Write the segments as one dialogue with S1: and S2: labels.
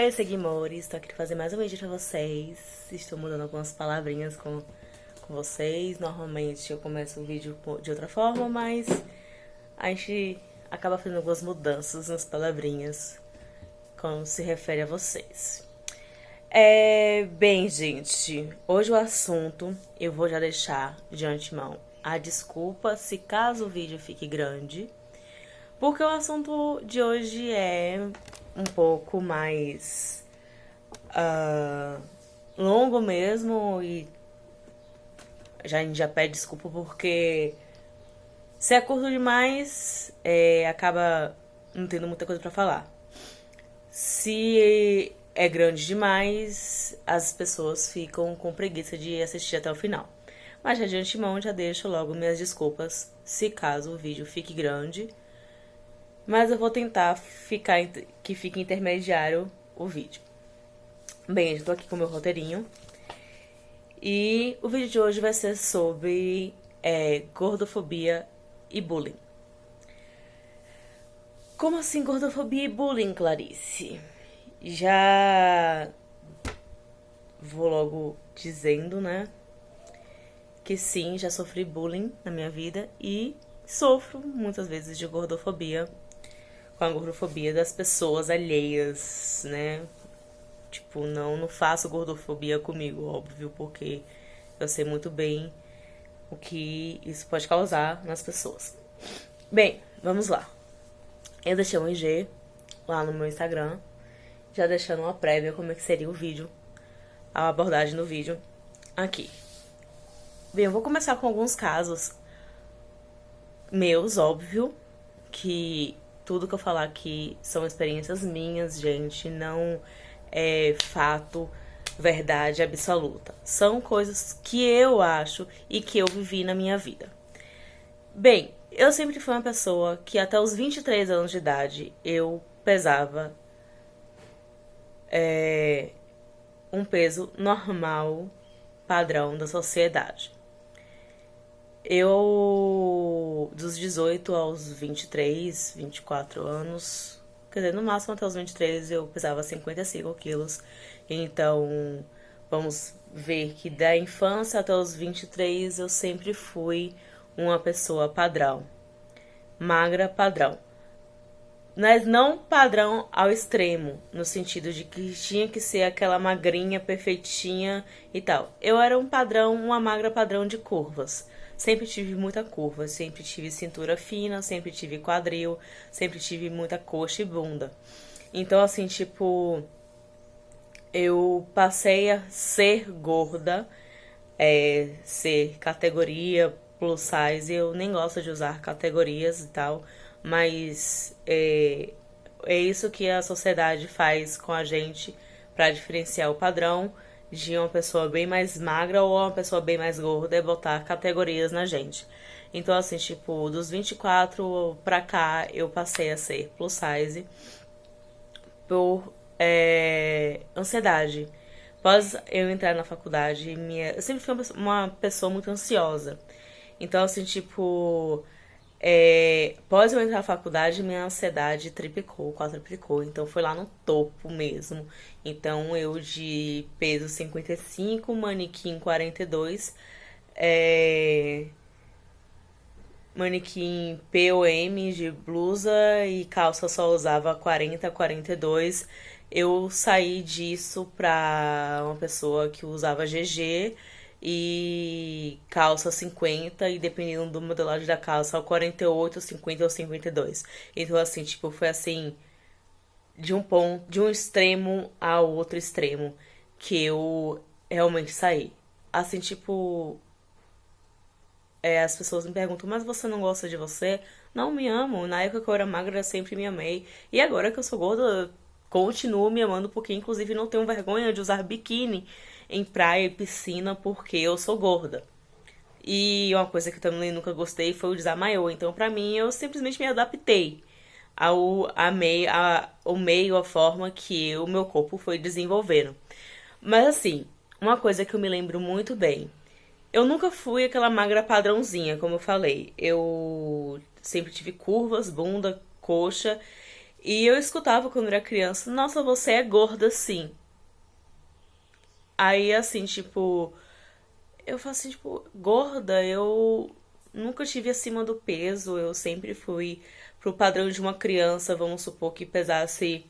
S1: aí, seguimores, tô aqui pra fazer mais um vídeo pra vocês. Estou mudando algumas palavrinhas com vocês. Normalmente eu começo o vídeo de outra forma, mas a gente acaba fazendo algumas mudanças nas palavrinhas quando se refere a vocês. Bem, gente, hoje o assunto eu vou já deixar de antemão a desculpa se caso o vídeo fique grande, porque o assunto de hoje é um pouco mais longo mesmo e a gente já pede desculpa porque se é curto demais, acaba não tendo muita coisa pra falar. Se é grande demais, as pessoas ficam com preguiça de assistir até o final. Mas já de antemão já deixo logo minhas desculpas se caso o vídeo fique grande. Mas eu vou tentar que fique intermediário o vídeo. Bem, eu tô aqui com o meu roteirinho. E o vídeo de hoje vai ser sobre gordofobia e bullying. Como assim gordofobia e bullying, Clarice? Já vou logo dizendo, né? Que sim, já sofri bullying na minha vida e sofro muitas vezes de gordofobia, com a gordofobia das pessoas alheias, né? Tipo, não faço gordofobia comigo, óbvio, porque eu sei muito bem o que isso pode causar nas pessoas. Bem, vamos lá. Eu deixei um IG lá no meu Instagram, já deixando uma prévia como é que seria o vídeo, a abordagem do vídeo aqui. Bem, eu vou começar com alguns casos meus, óbvio, que tudo que eu falar aqui são experiências minhas, gente, não é fato, verdade absoluta. São coisas que eu acho e que eu vivi na minha vida. Bem, eu sempre fui uma pessoa que até os 23 anos de idade eu pesava um peso normal, padrão da sociedade. Eu, dos 18 aos 23, 24 anos, quer dizer, no máximo até os 23 eu pesava 55 quilos. Então, vamos ver que da infância até os 23 eu sempre fui uma pessoa padrão. Magra padrão. Mas não padrão ao extremo, no sentido de que tinha que ser aquela magrinha perfeitinha e tal. Eu era um padrão, uma magra padrão de curvas. Sempre tive muita curva, sempre tive cintura fina, sempre tive quadril, sempre tive muita coxa e bunda. Então, assim, tipo, eu passei a ser gorda, ser categoria plus size. Eu nem gosto de usar categorias e tal, mas é isso que a sociedade faz com a gente para diferenciar o padrão de uma pessoa bem mais magra ou uma pessoa bem mais gorda, é botar categorias na gente. Então, assim, tipo, dos 24 pra cá, eu passei a ser plus size por ansiedade. Após eu entrar na faculdade, eu sempre fui uma pessoa muito ansiosa. Então, assim, tipo, após eu entrar na faculdade, minha ansiedade triplicou, quadruplicou. Então, foi lá no topo mesmo. Então, eu de peso 55, manequim 42, manequim POM de blusa e calça só usava 40, 42. Eu saí disso pra uma pessoa que usava GG e calça 50 e dependendo do modelagem da calça, 48, 50 ou 52. Então, assim, tipo, foi assim, de um extremo ao outro extremo que eu realmente saí. Assim, tipo, as pessoas me perguntam, mas você não gosta de você? Não, me amo. Na época que eu era magra, eu sempre me amei. E agora que eu sou gorda, eu continuo me amando, porque inclusive não tenho vergonha de usar biquíni em praia e piscina porque eu sou gorda. E uma coisa que eu também nunca gostei foi usar maiô. Então, pra mim, eu simplesmente me adaptei ao meio, a forma que o meu corpo foi desenvolvendo. Mas assim, uma coisa que eu me lembro muito bem. Eu nunca fui aquela magra padrãozinha, como eu falei. Eu sempre tive curvas, bunda, coxa. E eu escutava quando era criança, nossa, você é gorda sim. Aí assim, tipo, eu falo assim, tipo, gorda, eu nunca tive acima do peso, eu sempre fui pro padrão de uma criança, vamos supor que pesasse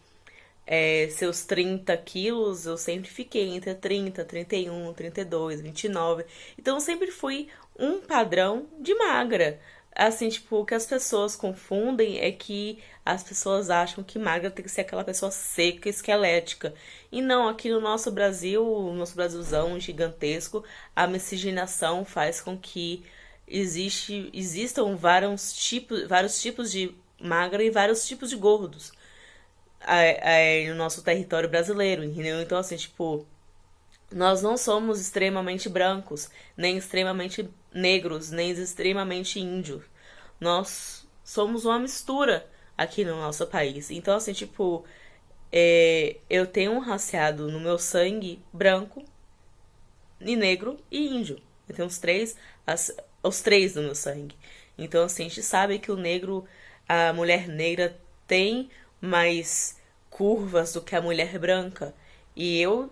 S1: seus 30 quilos, eu sempre fiquei entre 30, 31, 32, 29. Então eu sempre fui um padrão de magra. Assim, tipo, o que as pessoas confundem é que as pessoas acham que magra tem que ser aquela pessoa seca, esquelética. E não, aqui no nosso Brasil, o nosso Brasilzão gigantesco, a miscigenação faz com que existam vários tipos de magra e vários tipos de gordos no nosso território brasileiro, entendeu? Então, assim, tipo, nós não somos extremamente brancos, nem extremamente negros, nem extremamente índios. Nós somos uma mistura aqui no nosso país. Então, assim, tipo, eu tenho um raciado no meu sangue branco, e negro e índio. Eu tenho os três no meu sangue. Então, assim, a gente sabe que o negro, a mulher negra tem mais curvas do que a mulher branca. E eu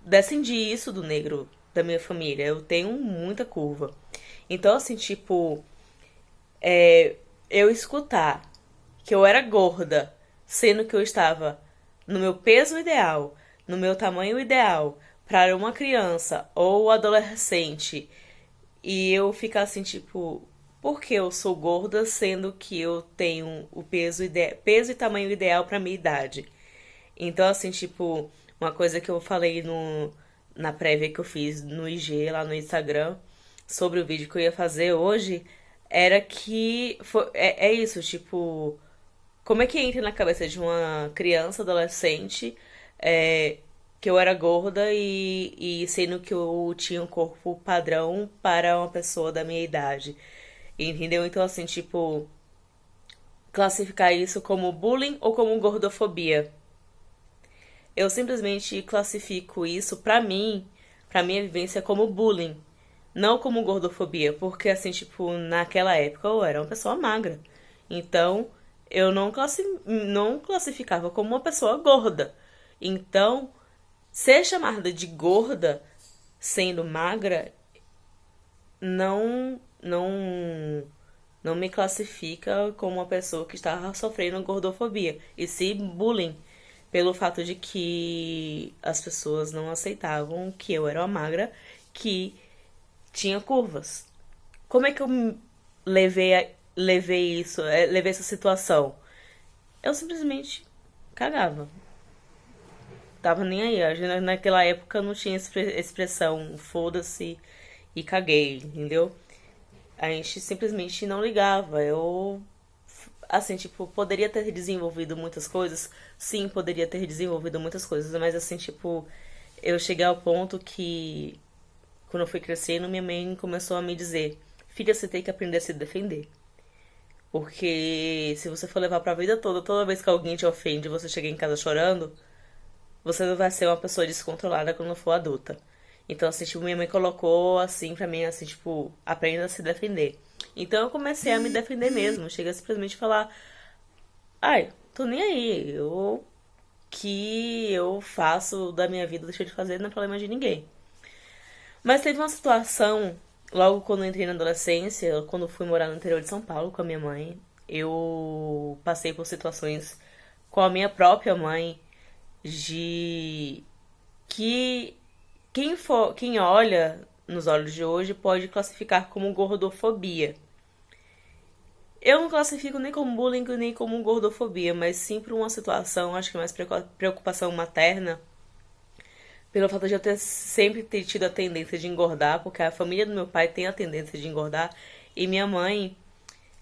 S1: descendi isso do negro da minha família. Eu tenho muita curva. Então, assim, tipo, eu escutar que eu era gorda, sendo que eu estava no meu peso ideal, no meu tamanho ideal, para uma criança ou adolescente, e eu ficar assim, tipo, por que eu sou gorda, sendo que eu tenho o peso e tamanho ideal para minha idade? Então, assim, tipo, uma coisa que eu falei na prévia que eu fiz no IG, lá no Instagram, sobre o vídeo que eu ia fazer hoje, era que é isso, tipo, como é que entra na cabeça de uma criança, adolescente, é, que eu era gorda e sendo que eu tinha um corpo padrão para uma pessoa da minha idade. Entendeu? Então, assim, tipo, classificar isso como bullying ou como gordofobia. Eu simplesmente classifico isso pra minha vivência como bullying, não como gordofobia, porque assim, tipo, naquela época eu era uma pessoa magra. Então, eu não classificava como uma pessoa gorda. Então, ser chamada de gorda sendo magra não me classifica como uma pessoa que está sofrendo gordofobia, e sim bullying, pelo fato de que as pessoas não aceitavam que eu era uma magra que tinha curvas. Como é que eu levei essa situação? Eu simplesmente cagava. Tava nem aí. Naquela época não tinha expressão foda-se e caguei, entendeu? A gente simplesmente não ligava. Assim, tipo, poderia ter desenvolvido muitas coisas. Sim, poderia ter desenvolvido muitas coisas, mas assim, tipo, eu cheguei ao ponto que, quando eu fui crescendo, minha mãe começou a me dizer: filha, você tem que aprender a se defender. Porque se você for levar pra vida toda, toda vez que alguém te ofende, você chega em casa chorando, você não vai ser uma pessoa descontrolada quando for adulta. Então, assim, tipo, minha mãe colocou assim pra mim, assim, tipo, aprenda a se defender. Então eu comecei a me defender mesmo. Chega a simplesmente falar, ai, tô nem aí. O que eu faço da minha vida, deixa de fazer, não é problema de ninguém. Mas teve uma situação, logo quando eu entrei na adolescência, quando eu fui morar no interior de São Paulo com a minha mãe, eu passei por situações com a minha própria mãe de que quem olha nos olhos de hoje pode classificar como gordofobia. Eu não classifico nem como bullying nem como gordofobia, mas sim por uma situação, acho que mais preocupação materna, pelo fato de eu sempre ter tido a tendência de engordar, porque a família do meu pai tem a tendência de engordar, e minha mãe,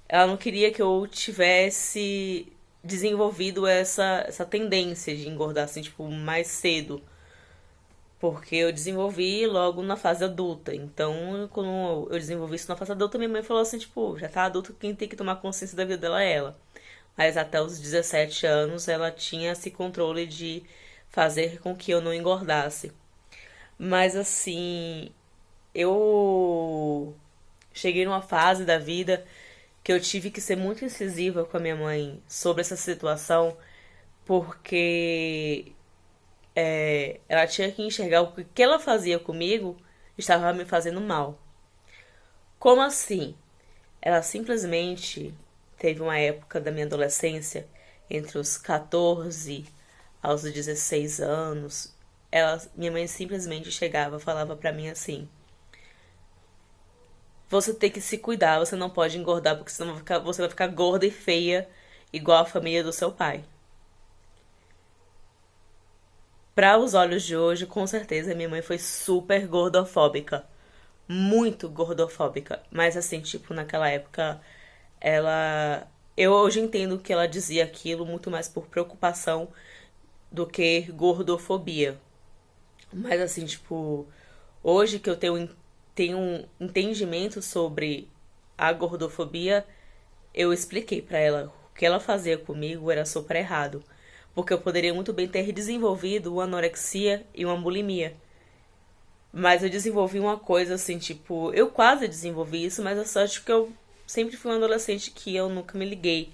S1: ela não queria que eu tivesse desenvolvido essa tendência de engordar, assim, tipo, mais cedo. Porque eu desenvolvi logo na fase adulta. Então, quando eu desenvolvi isso na fase adulta, minha mãe falou assim, tipo, já tá adulta, quem tem que tomar consciência da vida dela é ela. Mas até os 17 anos, ela tinha esse controle de fazer com que eu não engordasse. Mas assim, eu cheguei numa fase da vida que eu tive que ser muito incisiva com a minha mãe sobre essa situação, porque ela tinha que enxergar o que ela fazia comigo estava me fazendo mal. Como assim? Ela simplesmente teve uma época da minha adolescência, entre os 14 aos 16 anos, minha mãe simplesmente chegava e falava pra mim assim: você tem que se cuidar, você não pode engordar, porque senão você vai ficar gorda e feia, igual a família do seu pai. Para os olhos de hoje, com certeza, minha mãe foi super gordofóbica. Muito gordofóbica. Mas assim, tipo, naquela época, ela. Eu hoje entendo que ela dizia aquilo muito mais por preocupação do que gordofobia. Mas assim, tipo, hoje que eu tenho um entendimento sobre a gordofobia, eu expliquei pra ela o que ela fazia comigo era super errado. Porque eu poderia muito bem ter desenvolvido uma anorexia e uma bulimia. Mas eu desenvolvi uma coisa assim, tipo, eu quase desenvolvi isso, mas eu só acho que eu sempre fui uma adolescente que eu nunca me liguei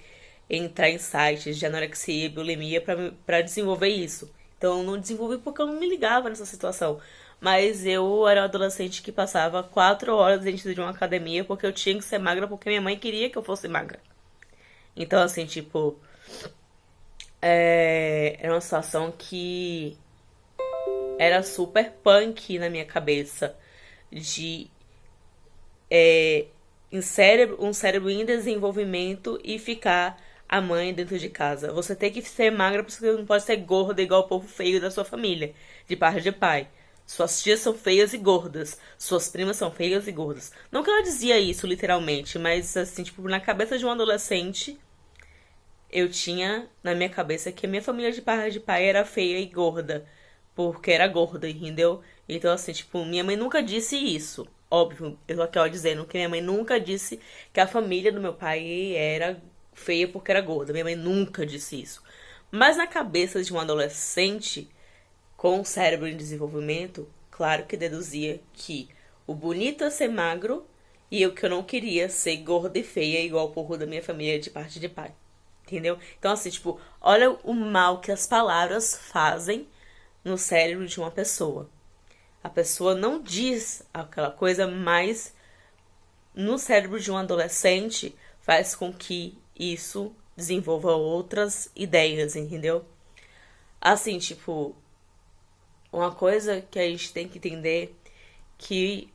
S1: em entrar em sites de anorexia e bulimia pra desenvolver isso. Então eu não desenvolvi porque eu não me ligava nessa situação. Mas eu era uma adolescente que passava 4 horas dentro de uma academia porque eu tinha que ser magra porque minha mãe queria que eu fosse magra. Então, assim, tipo, era uma situação que era super punk na minha cabeça. De um cérebro em desenvolvimento e ficar a mãe dentro de casa. Você tem que ser magra porque você não pode ser gorda igual o povo feio da sua família, de parte de pai. Suas tias são feias e gordas. Suas primas são feias e gordas. Não que ela dizia isso literalmente, mas assim, tipo, na cabeça de um adolescente, eu tinha na minha cabeça que a minha família de parte de pai era feia e gorda. Porque era gorda, entendeu? Então, assim, tipo, minha mãe nunca disse isso. Óbvio, eu tô aqui ó, dizendo que minha mãe nunca disse que a família do meu pai era feia porque era gorda. Minha mãe nunca disse isso. Mas na cabeça de um adolescente com o cérebro em desenvolvimento, claro que deduzia que o bonito é ser magro e eu que eu não queria ser gorda e feia igual o povo da minha família de parte de pai. Entendeu? Então, assim, tipo, olha o mal que as palavras fazem no cérebro de uma pessoa. A pessoa não diz aquela coisa, mas no cérebro de um adolescente faz com que isso desenvolva outras ideias, entendeu? Assim, tipo, uma coisa que a gente tem que entender que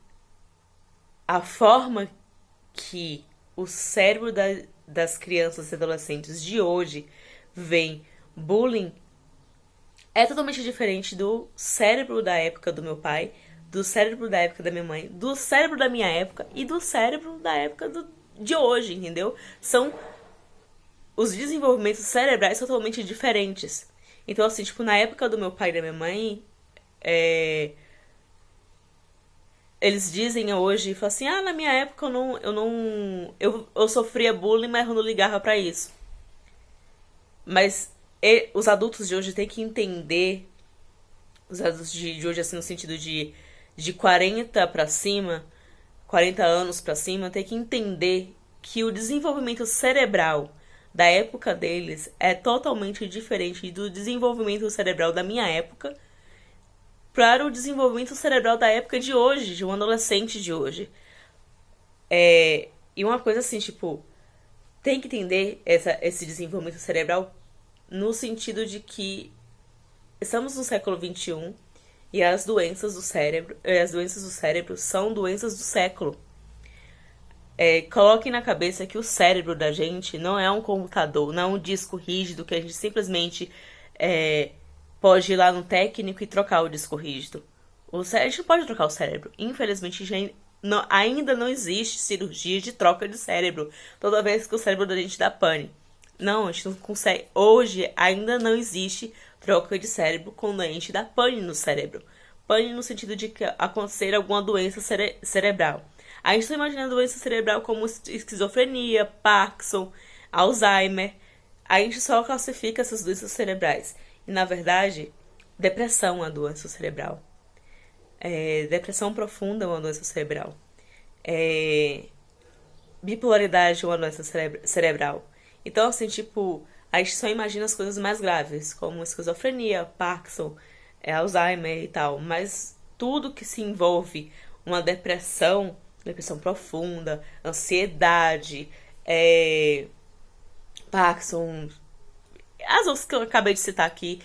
S1: a forma que o cérebro das crianças e adolescentes de hoje vem bullying é totalmente diferente do cérebro da época do meu pai, do cérebro da época da minha mãe, do cérebro da minha época e do cérebro da época de hoje, entendeu? São os desenvolvimentos cerebrais totalmente diferentes. Então, assim, tipo, na época do meu pai e da minha mãe, eles dizem hoje, falam assim, na minha época eu sofria bullying, mas eu não ligava pra isso. Mas os adultos de hoje têm que entender, os adultos de hoje, assim, no sentido de 40 pra cima, 40 anos pra cima, tem que entender que o desenvolvimento cerebral da época deles é totalmente diferente do desenvolvimento cerebral da minha época para o desenvolvimento cerebral da época de hoje, de um adolescente de hoje. E uma coisa assim, tipo, tem que entender esse desenvolvimento cerebral no sentido de que estamos no século XXI e as doenças do cérebro são doenças do século. Coloquem na cabeça que o cérebro da gente não é um computador, não é um disco rígido que a gente simplesmente pode ir lá no técnico e trocar o disco rígido. A gente não pode trocar o cérebro. Infelizmente, ainda não existe cirurgia de troca de cérebro toda vez que o cérebro da gente dá pane. Não, a gente não consegue. Hoje ainda não existe troca de cérebro quando a gente dá pane no cérebro. Pane no sentido de que acontecer alguma doença cerebral. A gente está imaginando doença cerebral como esquizofrenia, Parkinson, Alzheimer. A gente só classifica essas doenças cerebrais. E, na verdade, depressão é uma doença cerebral. Depressão profunda é uma doença cerebral. bipolaridade é uma doença cerebral. Então, assim, tipo, a gente só imagina as coisas mais graves, como esquizofrenia, Parkinson, Alzheimer e tal. Mas tudo que se envolve uma depressão, depressão profunda, ansiedade, Parkinson, as outras que eu acabei de citar aqui,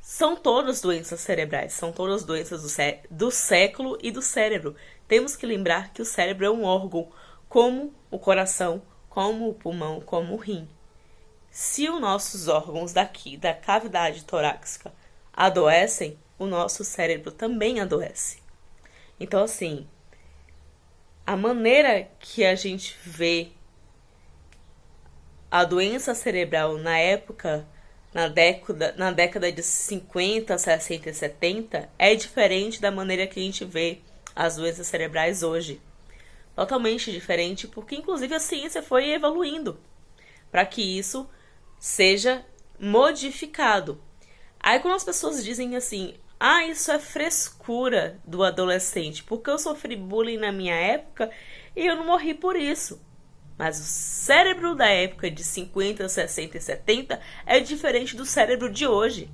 S1: são todas doenças cerebrais, são todas doenças do século e do cérebro. Temos que lembrar que o cérebro é um órgão, como o coração, como o pulmão, como o rim. Se os nossos órgãos daqui, da cavidade torácica, adoecem, o nosso cérebro também adoece. Então, assim, a maneira que a gente vê a doença cerebral na época, na década de 50, 60 e 70, é diferente da maneira que a gente vê as doenças cerebrais hoje. Totalmente diferente, porque inclusive a ciência foi evoluindo para que isso seja modificado. Aí quando as pessoas dizem assim, isso é frescura do adolescente, porque eu sofri bullying na minha época e eu não morri por isso. Mas o cérebro da época de 50, 60 e 70 é diferente do cérebro de hoje.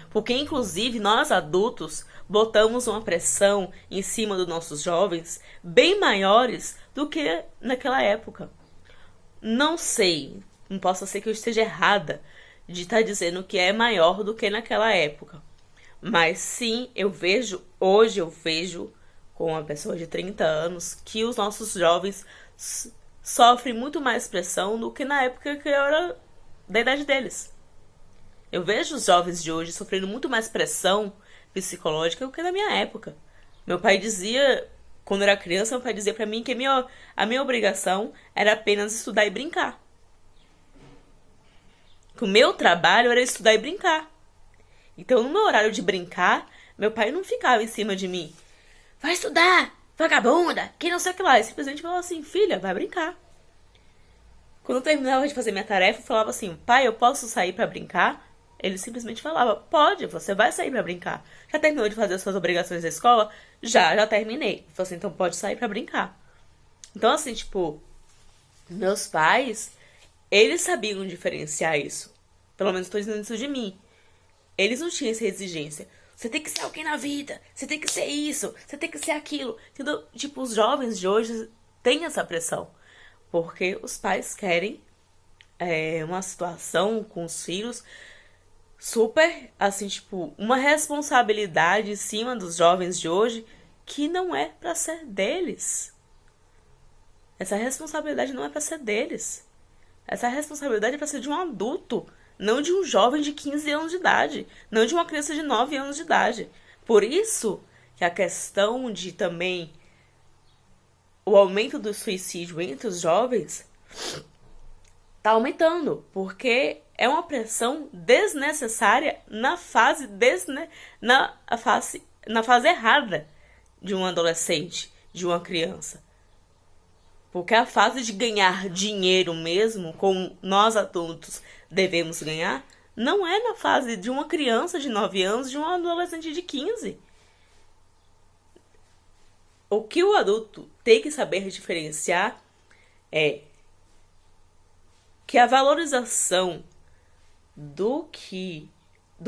S1: Porque, inclusive, nós adultos botamos uma pressão em cima dos nossos jovens bem maiores do que naquela época. Não sei, não posso ser que eu esteja errada de estar dizendo que é maior do que naquela época. Mas sim, hoje eu vejo, com uma pessoa de 30 anos, que os nossos jovens sofrem muito mais pressão do que na época que eu era da idade deles. Eu vejo os jovens de hoje sofrendo muito mais pressão psicológica do que na minha época. Meu pai dizia, quando eu era criança, meu pai dizia pra mim que a minha obrigação era apenas estudar e brincar. Que o meu trabalho era estudar e brincar. Então, no meu horário de brincar, meu pai não ficava em cima de mim. Vai estudar, vagabunda, que não sei o que lá. Ele simplesmente falava assim, filha, vai brincar. Quando eu terminava de fazer minha tarefa, eu falava assim, pai, eu posso sair pra brincar? Ele simplesmente falava, pode, você vai sair pra brincar. Já terminou de fazer as suas obrigações da escola? Já terminei. Ele falou assim, então pode sair pra brincar. Então, assim, tipo, meus pais, eles sabiam diferenciar isso. Pelo menos estou dizendo isso de mim. Eles não tinham essa exigência. Você tem que ser alguém na vida. Você tem que ser isso. Você tem que ser aquilo. Entendeu? Tipo, os jovens de hoje têm essa pressão. Porque os pais querem uma situação com os filhos super, assim, tipo, uma responsabilidade em cima dos jovens de hoje que não é pra ser deles. Essa responsabilidade não é pra ser deles. Essa responsabilidade é pra ser de um adulto, não de um jovem de 15 anos de idade, não de uma criança de 9 anos de idade. Por isso que a questão de também o aumento do suicídio entre os jovens tá aumentando, porque é uma pressão desnecessária na fase errada de um adolescente, de uma criança. Porque a fase de ganhar dinheiro mesmo, como nós adultos devemos ganhar, não é na fase de uma criança de 9 anos, de um adolescente de 15. O que o adulto tem que saber diferenciar é que a valorização do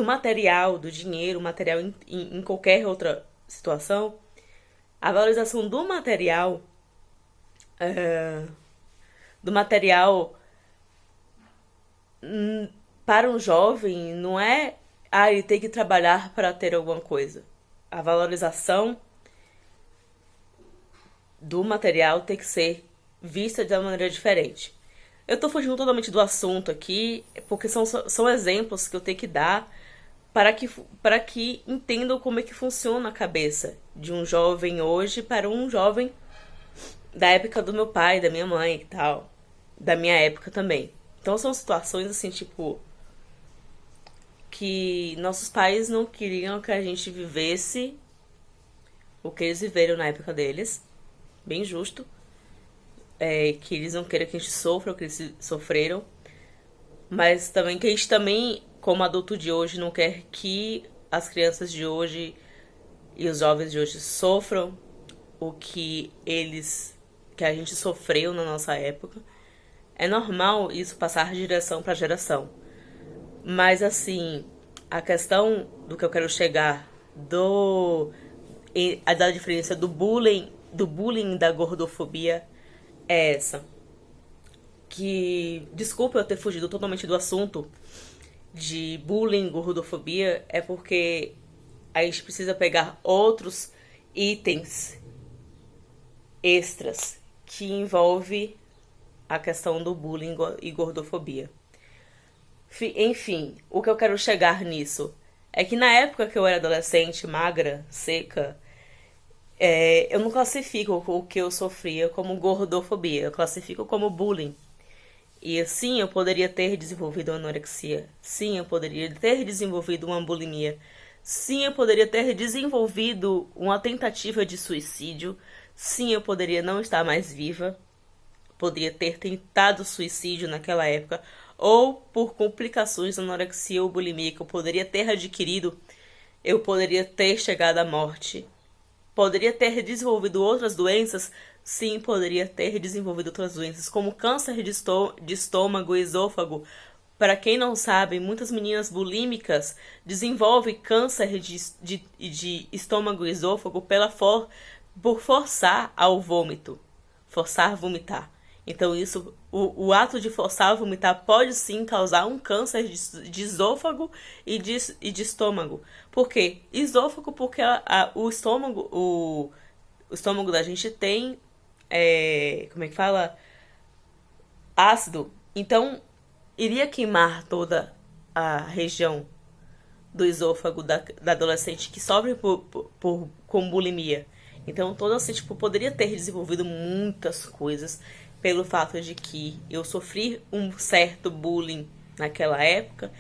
S1: material, do dinheiro, material em qualquer outra situação, a valorização do material para um jovem não é ele tem que trabalhar para ter alguma coisa. A valorização do material tem que ser vista de uma maneira diferente. Eu tô fugindo totalmente do assunto aqui, porque são exemplos que eu tenho que dar para que entendam como é que funciona a cabeça de um jovem hoje para um jovem da época do meu pai, da minha mãe e tal, da minha época também. Então são situações assim, tipo, que nossos pais não queriam que a gente vivesse o que eles viveram na época deles, bem justo. Que eles não queiram que a gente sofra o que eles sofreram, mas também que a gente também, como adulto de hoje, não quer que as crianças de hoje e os jovens de hoje sofram o que que a gente sofreu na nossa época. É normal isso passar de geração para geração. Mas assim, a questão do que eu quero chegar da diferença do bullying e da gordofobia é essa. Que, desculpa eu ter fugido totalmente do assunto de bullying, gordofobia, é porque a gente precisa pegar outros itens extras que envolve a questão do bullying e gordofobia. Enfim, o que eu quero chegar nisso é que na época que eu era adolescente, magra, seca, eu não classifico o que eu sofria como gordofobia, eu classifico como bullying. E sim, eu poderia ter desenvolvido uma anorexia. Sim, eu poderia ter desenvolvido uma bulimia. Sim, eu poderia ter desenvolvido uma tentativa de suicídio. Sim, eu poderia não estar mais viva. Poderia ter tentado suicídio naquela época. Ou por complicações da anorexia ou bulimia que eu poderia ter adquirido, eu poderia ter chegado à morte. Poderia ter desenvolvido outras doenças? Sim, poderia ter desenvolvido outras doenças, como câncer de estômago e esôfago. Para quem não sabe, muitas meninas bulímicas desenvolvem câncer de estômago e esôfago por forçar ao vômito, forçar a vomitar. Então o ato de forçar a vomitar pode sim causar um câncer de esôfago e de estômago. Por quê? Esôfago porque o estômago da gente tem, como é que fala? Ácido. Então, iria queimar toda a região do esôfago da adolescente que sofre com bulimia. Então, todo assim, tipo, poderia ter desenvolvido muitas coisas pelo fato de que eu sofri um certo bullying naquela época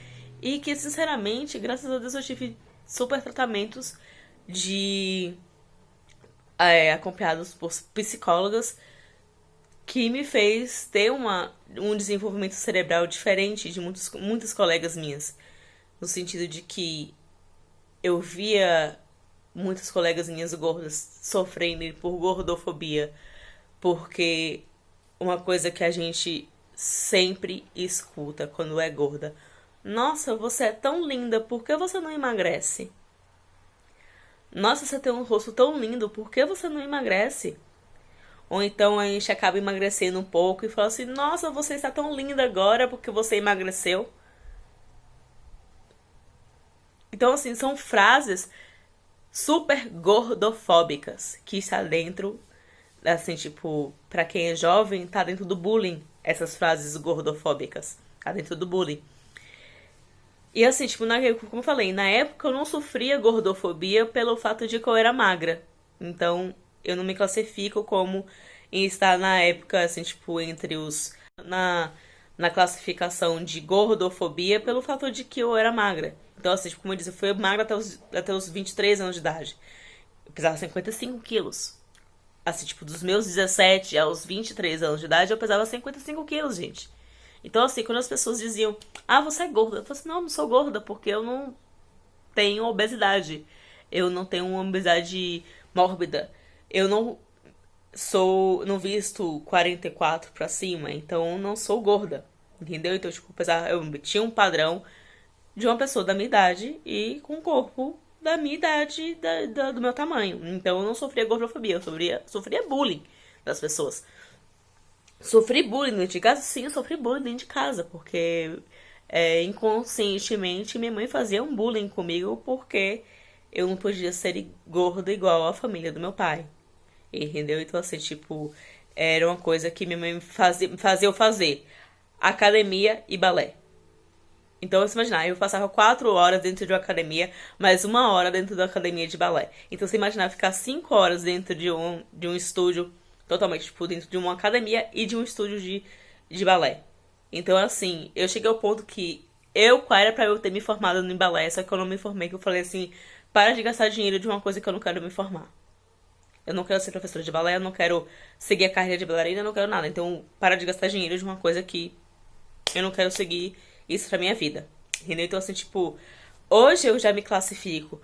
S1: e que, sinceramente, graças a Deus eu tive super tratamentos de acompanhados por psicólogas que me fez ter um desenvolvimento cerebral diferente de muitas colegas minhas. No sentido de que eu via muitas colegas minhas gordas sofrendo por gordofobia, porque uma coisa que a gente sempre escuta quando é gorda: nossa, você é tão linda, por que você não emagrece? Nossa, você tem um rosto tão lindo, por que você não emagrece? Ou então a gente acaba emagrecendo um pouco e fala assim: nossa, você está tão linda agora porque você emagreceu. Então, assim, são frases super gordofóbicas que está dentro, assim, tipo, pra quem é jovem, tá dentro do bullying. Essas frases gordofóbicas, tá dentro do bullying. E assim, tipo, como eu falei, na época eu não sofria gordofobia pelo fato de que eu era magra. Então, eu não me classifico como em estar na época, assim, tipo, entre os... Na classificação de gordofobia pelo fato de que eu era magra. Então, assim, tipo, como eu disse, eu fui magra até os 23 anos de idade. Eu pesava 55 quilos. Assim, tipo, dos meus 17 aos 23 anos de idade, eu pesava 55 quilos, gente. Então, assim, quando as pessoas diziam: ah, você é gorda, eu falei assim: não sou gorda, porque eu não tenho obesidade. Eu não tenho uma obesidade mórbida. Eu não visto 44 pra cima, então não sou gorda. Entendeu? Então, tipo, eu tinha um padrão de uma pessoa da minha idade e com um corpo da minha idade, do meu tamanho. Então eu não sofria gordofobia, eu sofria bullying das pessoas. Sofri bullying dentro de casa? Sim, eu sofri bullying dentro de casa, porque inconscientemente minha mãe fazia um bullying comigo porque eu não podia ser gorda igual a família do meu pai. Entendeu? Então, assim, tipo, era uma coisa que minha mãe fazia eu fazer: academia e balé. Então, você imaginar, eu passava 4 horas dentro de uma academia, mais 1 hora dentro da academia de balé. Então, você imaginar ficar 5 horas dentro de um estúdio, totalmente, tipo, dentro de uma academia e de um estúdio de balé. Então, assim, eu cheguei ao ponto que era pra eu ter me formado em balé, só que eu não me formei, que eu falei assim: para de gastar dinheiro de uma coisa que eu não quero me formar. Eu não quero ser professora de balé, eu não quero seguir a carreira de bailarina, eu não quero nada. Então, para de gastar dinheiro de uma coisa que eu não quero seguir isso pra minha vida. Entendeu? Então, assim, tipo, hoje eu já me classifico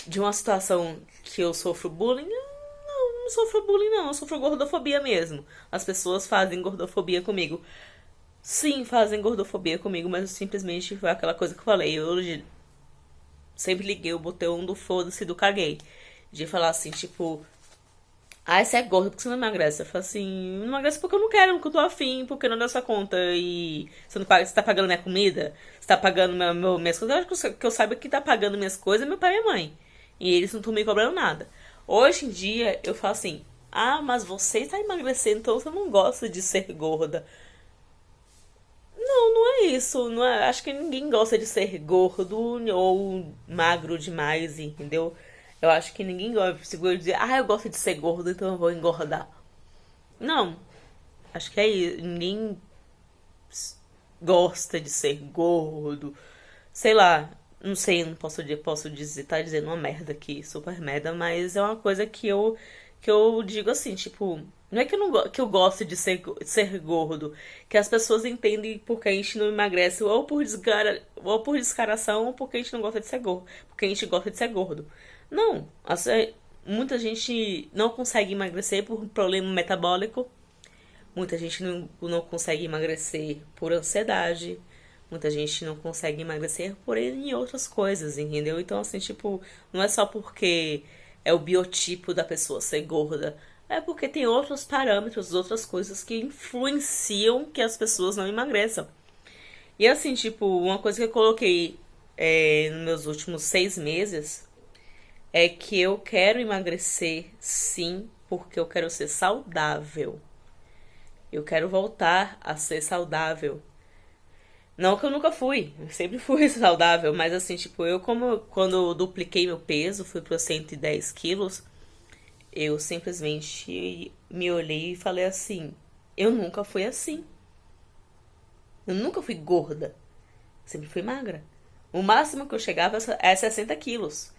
S1: de uma situação que eu sofro bullying. não sofro bullying, não. Eu sofro gordofobia mesmo. As pessoas fazem gordofobia comigo. Sim, fazem gordofobia comigo, mas simplesmente foi aquela coisa que eu falei. Eu sempre liguei o botão do foda-se do caguei. De falar assim, tipo, ah, você é gordo porque você não emagrece. Eu falo assim, não emagrece porque eu não quero, porque eu tô afim, porque não deu sua conta. E você, não paga, você tá pagando minha comida? Você tá pagando minhas coisas? Eu acho que eu saiba que tá pagando minhas coisas é meu pai e minha mãe. E eles não estão me cobrando nada. Hoje em dia, eu falo assim, ah, mas você está emagrecendo, então você não gosta de ser gorda. Não, não é isso. Não é, acho que ninguém gosta de ser gordo ou magro demais, entendeu? Eu acho que ninguém gosta de dizer, ah, eu gosto de ser gordo, então eu vou engordar. Não, acho que é isso. Ninguém gosta de ser gordo. Sei lá, não sei, não posso dizer, tá dizendo uma merda aqui, super merda, mas é uma coisa que eu digo assim, tipo, não é que que eu gosto de ser gordo, que as pessoas entendem porque a gente não emagrece ou por descaração ou porque a gente não gosta de ser gordo, porque a gente gosta de ser gordo. Não, muita gente não consegue emagrecer por um problema metabólico. Muita gente não consegue emagrecer por ansiedade. Muita gente não consegue emagrecer por N outras coisas, entendeu? Então, assim, tipo, não é só porque é o biotipo da pessoa ser gorda. É porque tem outros parâmetros, outras coisas que influenciam que as pessoas não emagreçam. E assim, tipo, uma coisa que eu coloquei nos meus últimos 6 meses é que eu quero emagrecer, sim, porque eu quero ser saudável. Eu quero voltar a ser saudável. Não que eu nunca fui, eu sempre fui saudável, mas assim, tipo, quando eu dupliquei meu peso, fui para 110 quilos, eu simplesmente me olhei e falei assim, eu nunca fui assim. Eu nunca fui gorda, sempre fui magra. O máximo que eu chegava é 60 quilos,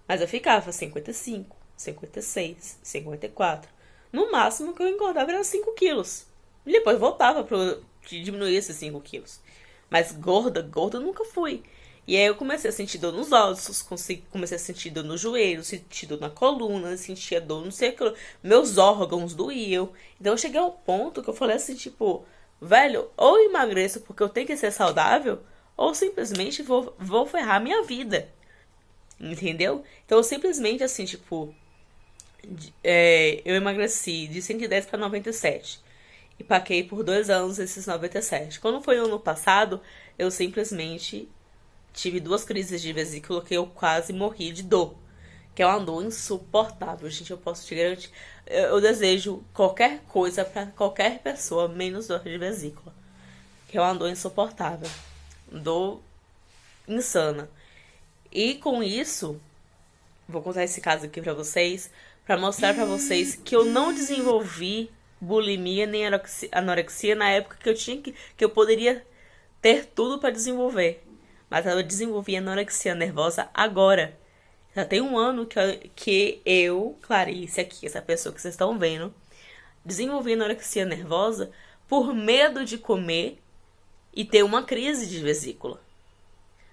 S1: mas eu ficava 55, 56, 54. No máximo que eu engordava era 5 quilos. E depois voltava para diminuir esses 5 quilos. Mas gorda, gorda eu nunca fui. E aí eu comecei a sentir dor nos ossos, comecei a sentir dor no joelho, sentir dor na coluna, sentia dor, não sei o que. Meus órgãos doíam. Então eu cheguei ao ponto que eu falei assim, tipo, velho, ou eu emagreço porque eu tenho que ser saudável, ou simplesmente vou ferrar minha vida. Entendeu? Então eu simplesmente assim, tipo, eu emagreci de 110 para 97. E paquei por 2 anos esses 97. Quando foi no ano passado, eu simplesmente tive 2 crises de vesícula que eu quase morri de dor. Que é uma dor insuportável, gente. Eu posso te garantir. Eu desejo qualquer coisa pra qualquer pessoa, menos dor de vesícula. Que é uma dor insuportável. Dor insana. E com isso, vou contar esse caso aqui pra vocês, pra mostrar pra vocês que eu não desenvolvi bulimia nem anorexia na época que eu poderia ter tudo pra desenvolver. Mas eu desenvolvi anorexia nervosa agora. Já tem um ano que eu, Clarice, aqui, essa pessoa que vocês estão vendo, desenvolvi anorexia nervosa por medo de comer e ter uma crise de vesícula.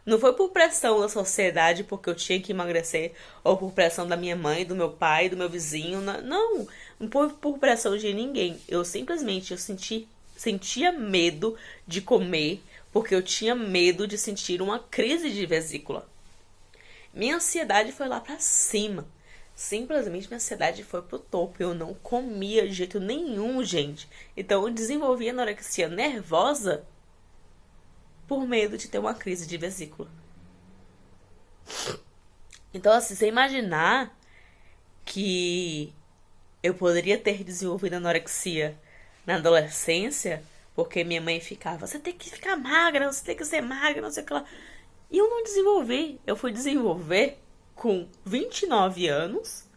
S1: Não foi por pressão da sociedade, porque eu tinha que emagrecer, ou por pressão da minha mãe, do meu pai, do meu vizinho. Não foi por pressão de ninguém. Eu simplesmente sentia medo de comer, porque eu tinha medo de sentir uma crise de vesícula. Minha ansiedade foi lá pra cima. Simplesmente minha ansiedade foi pro topo. Eu não comia de jeito nenhum, gente. Então eu desenvolvi anorexia nervosa por medo de ter uma crise de vesícula. Então, assim, você imaginar que eu poderia ter desenvolvido anorexia na adolescência, porque minha mãe ficava, você tem que ficar magra, você tem que ser magra, não sei o que lá. E eu não desenvolvi. Eu fui desenvolver com 29 anos,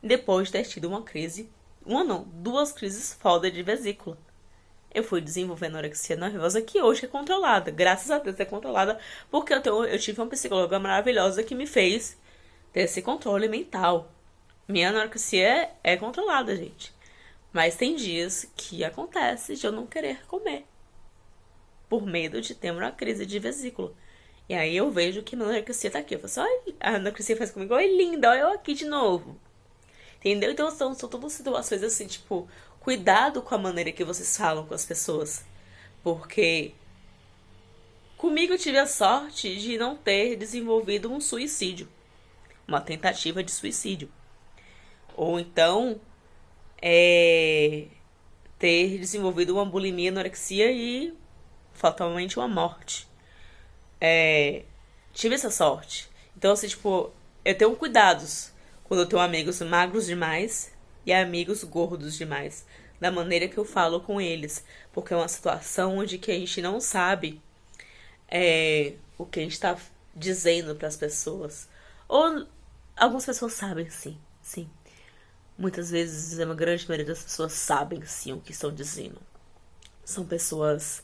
S1: depois de ter tido uma crise, 2 crises foda de vesícula. Eu fui desenvolvendo anorexia nervosa que hoje é controlada. Graças a Deus é controlada, porque eu tive uma psicóloga maravilhosa que me fez ter esse controle mental. Minha anorexia é controlada, gente. Mas tem dias que acontece de eu não querer comer, por medo de ter uma crise de vesícula. E aí eu vejo que minha anorexia tá aqui. Eu falo assim, olha, a anorexia faz comigo, oi linda, olha eu aqui de novo. Entendeu? Então são todas situações assim, tipo, cuidado com a maneira que vocês falam com as pessoas. Porque comigo eu tive a sorte de não ter desenvolvido um suicídio, uma tentativa de suicídio. Ou então, ter desenvolvido uma bulimia, anorexia e fatalmente uma morte. Tive essa sorte. Então, assim, tipo, eu tenho cuidados quando eu tenho amigos magros demais e amigos gordos demais. Da maneira que eu falo com eles. Porque é uma situação onde que a gente não sabe o que a gente tá dizendo para as pessoas. Ou algumas pessoas sabem, sim, sim. Muitas vezes, a grande maioria das pessoas sabem, sim, o que estão dizendo. São pessoas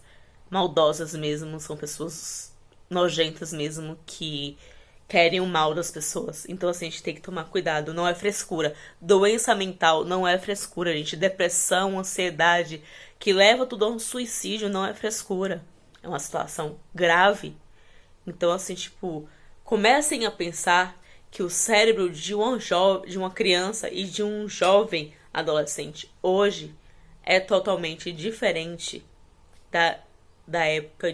S1: maldosas mesmo, são pessoas nojentas mesmo, que querem o mal das pessoas. Então, assim, a gente tem que tomar cuidado. Não é frescura. Doença mental não é frescura, gente. Depressão, ansiedade, que leva tudo a um suicídio, não é frescura. É uma situação grave. Então, assim, tipo, comecem a pensar que o cérebro de uma criança e de um jovem adolescente hoje é totalmente diferente da época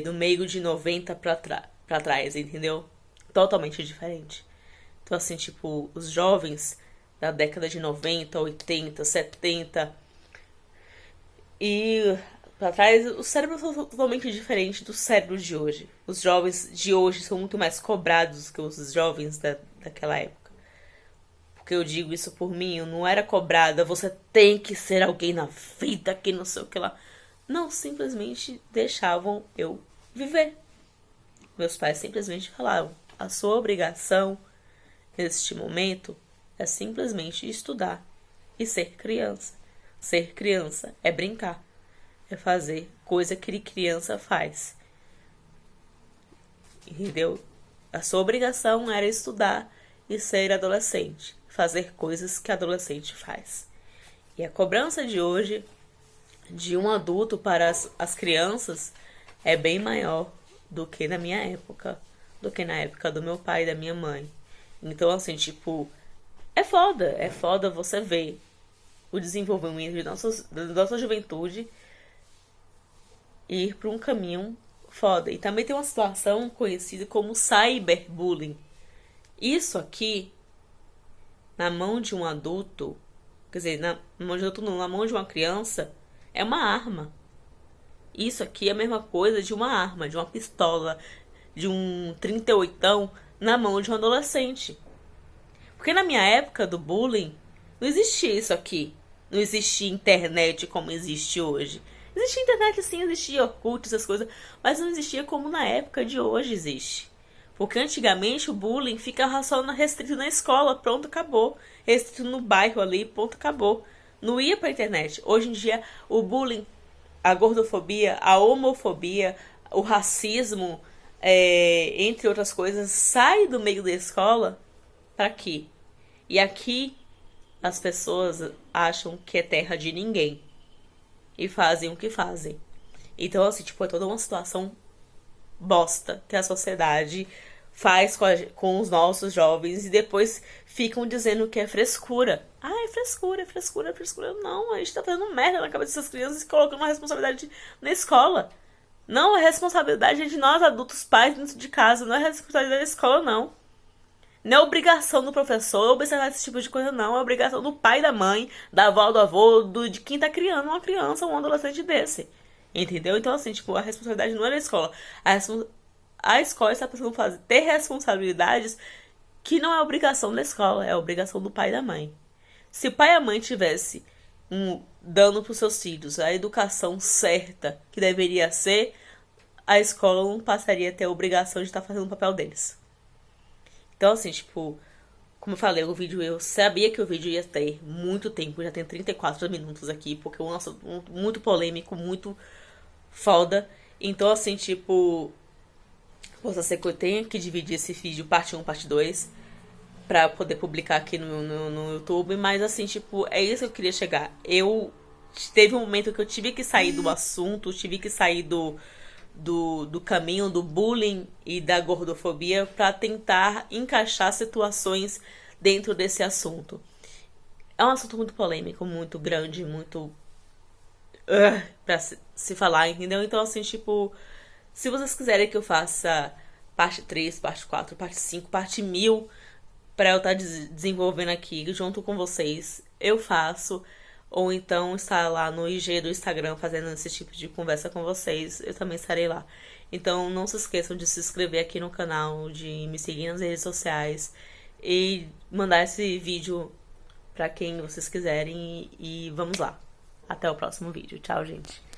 S1: do meio de 90 pra trás, entendeu? Totalmente diferente. Então, assim, tipo, os jovens da década de 90, 80, 70 e pra trás, o cérebro é totalmente diferente do cérebro de hoje. Os jovens de hoje são muito mais cobrados que os jovens daquela época. Porque eu digo isso por mim, eu não era cobrada, você tem que ser alguém na vida, que não sei o que lá. Não, simplesmente deixavam eu viver. Meus pais simplesmente falavam, a sua obrigação neste momento é simplesmente estudar e ser criança. Ser criança é brincar, é fazer coisa que criança faz. Entendeu? A sua obrigação era estudar e ser adolescente, fazer coisas que adolescente faz. E a cobrança de hoje de um adulto para as crianças é bem maior do que na minha época, do que na época do meu pai e da minha mãe. Então, assim, tipo, é foda você ver o desenvolvimento da nossa juventude ir para um caminho foda. E também tem uma situação conhecida como cyberbullying. Isso aqui, na mão de um adulto, quer dizer, na mão de um adulto não, na mão de uma criança, é uma arma. Isso aqui é a mesma coisa de uma arma, de uma pistola, de um 38 na mão de um adolescente. Porque na minha época do bullying, não existia isso aqui. Não existia internet como existe hoje. Existia internet sim, existia Orkut, essas coisas, mas não existia como na época de hoje existe. Porque antigamente o bullying ficava só restrito na escola, pronto, acabou. Restrito no bairro ali, pronto, acabou. Não ia pra internet. Hoje em dia o bullying, a gordofobia, a homofobia, o racismo, entre outras coisas, sai do meio da escola para aqui. E aqui as pessoas acham que é terra de ninguém e fazem o que fazem. Então, assim, tipo, é toda uma situação bosta que a sociedade faz com os nossos jovens e depois ficam dizendo que é frescura. Ah, é frescura, é frescura, é frescura. Não, a gente tá fazendo merda na cabeça dessas crianças e colocando a responsabilidade na escola. Não, a responsabilidade é de nós, adultos, pais, dentro de casa. Não é responsabilidade da escola, não. Não é obrigação do professor observar esse tipo de coisa, não. É obrigação do pai, da mãe, da avó, do avô, de quem tá criando uma criança, um adolescente desse. Entendeu? Então, assim, tipo, a responsabilidade não é da escola. A escola está precisando ter responsabilidades que não é obrigação da escola, é obrigação do pai e da mãe. Se o pai e a mãe tivesse dando para os seus filhos a educação certa que deveria ser, a escola não passaria a ter a obrigação de estar fazendo o papel deles. Então, assim, tipo, como eu falei, eu sabia que o vídeo ia ter muito tempo, já tem 34 minutos aqui, porque é um assunto muito polêmico, muito foda. Então, assim, tipo, possa ser que eu tenha que dividir esse vídeo parte 1, parte 2, pra poder publicar aqui no YouTube, mas, assim, tipo, é isso que eu queria chegar. Teve um momento que eu tive que sair do assunto, tive que sair do caminho do bullying e da gordofobia para tentar encaixar situações dentro desse assunto. É um assunto muito polêmico, muito grande, muito pra se falar, entendeu? Então, assim, tipo, se vocês quiserem que eu faça parte 3, parte 4, parte 5, parte 1000 pra eu estar desenvolvendo aqui junto com vocês, eu faço. Ou então estar lá no IG do Instagram fazendo esse tipo de conversa com vocês, eu também estarei lá. Então não se esqueçam de se inscrever aqui no canal, de me seguir nas redes sociais e mandar esse vídeo pra quem vocês quiserem. E vamos lá. Até o próximo vídeo. Tchau, gente.